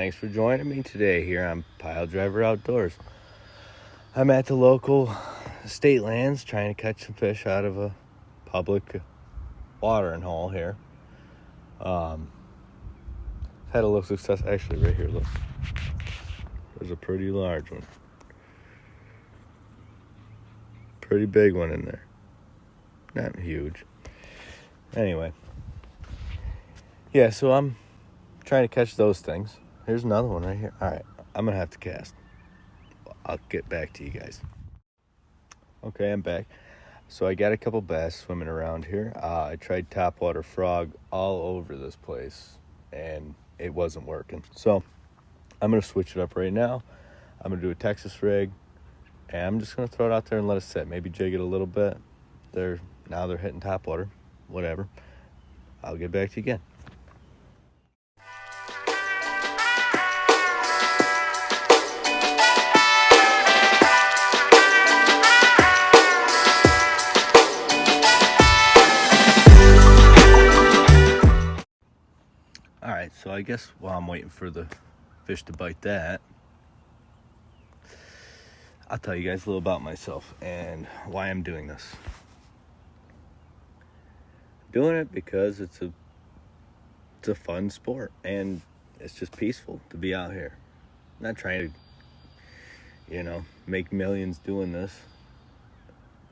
Thanks for joining me today here on Pile Driver Outdoors. I'm at the local state lands trying to catch some fish out of a public watering hole here. Had a little success. Actually, right here, look. There's a pretty large one. Pretty big one in there. Not huge. Anyway. Yeah, so I'm trying to catch those things. Here's another one right here. All right, I'm going to have to cast. I'll get back to you guys. Okay, I'm back. So I got a couple bass swimming around here. I tried topwater frog all over this place, and it wasn't working. So I'm going to switch it up right now. I'm going to do a Texas rig, and I'm just going to throw it out there and let it sit. Maybe jig it a little bit. Now they're hitting topwater. Whatever. I'll get back to you again. Alright, so I guess while I'm waiting for the fish to bite that, I'll tell you guys a little about myself and why I'm doing this. I'm doing it because it's a fun sport and it's just peaceful to be out here. I'm not trying to, make millions doing this.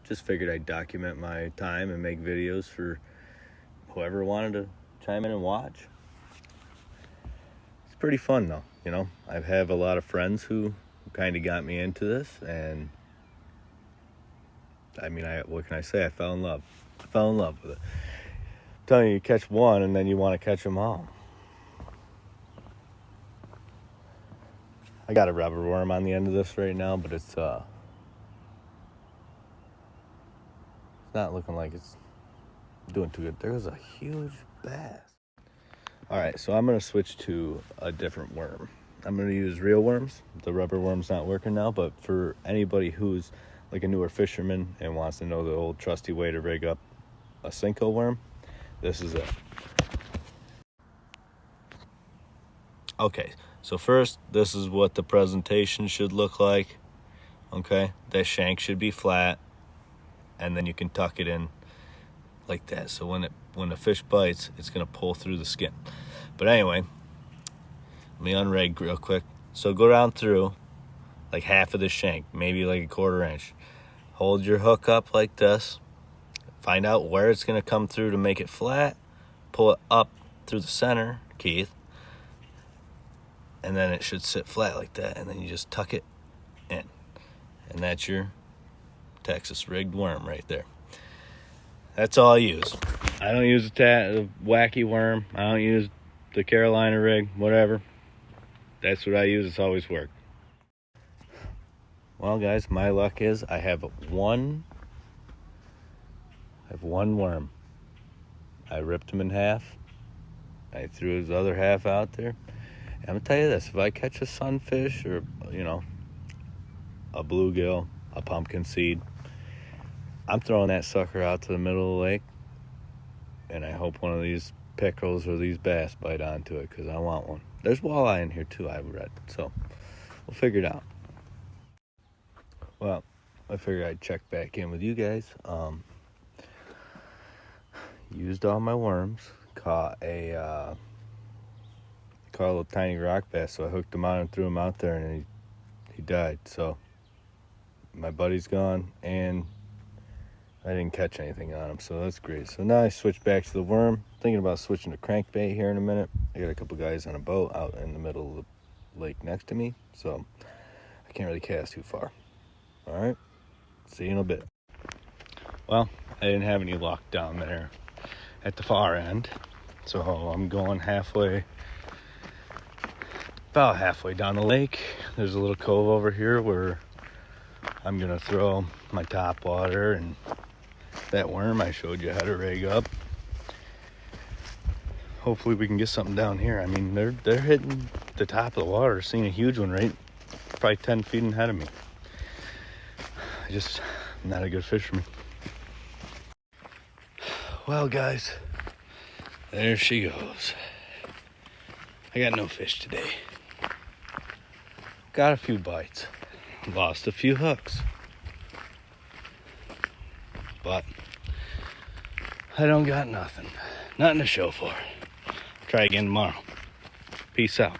Just figured I'd document my time and make videos for whoever wanted to chime in and watch. Pretty fun though, I have a lot of friends who kind of got me into this, and what can I say? I fell in love with it. I'm telling you, you catch one and then you want to catch them all. I got a rubber worm on the end of this right now, but it's not looking like it's doing too good. There's a huge bass. All right, so I'm going to switch to a different worm. I'm going to use reel worms. The rubber worm's not working now, but for anybody who's like a newer fisherman and wants to know the old trusty way to rig up a Senko worm, this is it. Okay, so first, this is what the presentation should look like. Okay, that shank should be flat, and then you can tuck it in like that. So when the fish bites, it's gonna pull through the skin. But anyway, let me unrig real quick. So go down through like half of the shank, maybe like a 1/4 inch. Hold your hook up like this. Find out where it's gonna come through to make it flat. Pull it up through the center, Keith. And then it should sit flat like that. And then you just tuck it in. And that's your Texas rigged worm right there. That's all I use. I don't use a wacky worm. I don't use the Carolina rig, whatever. That's what I use. It's always worked. Well, guys, my luck is I have one worm. I ripped him in half. I threw his other half out there. And I'm going to tell you this. If I catch a sunfish or, a bluegill, a pumpkin seed, I'm throwing that sucker out to the middle of the lake, and I hope one of these pickerels or these bass bite onto it, because I want one. There's walleye in here too, I've read, so we'll figure it out. Well, I figured I'd check back in with you guys. Used all my worms, caught a little tiny rock bass, so I hooked him on and threw him out there, and he died. So my buddy's gone, and I didn't catch anything on him, so that's great. So now I switch back to the worm. Thinking about switching to crankbait here in a minute. I got a couple guys on a boat out in the middle of the lake next to me, so I can't really cast too far. All right, see you in a bit. Well, I didn't have any luck down there at the far end, so I'm going about halfway down the lake. There's a little cove over here where I'm gonna throw my top water and that worm I showed you how to rig up. Hopefully we can get something down here. I mean, they're hitting the top of the water. Seeing a huge one right probably 10 feet ahead of me. I'm not a good fisherman. Well, guys, there she goes. I got no fish today. got a few bites, lost a few hooks, but I don't got nothing to show for it. Try again tomorrow. Peace out.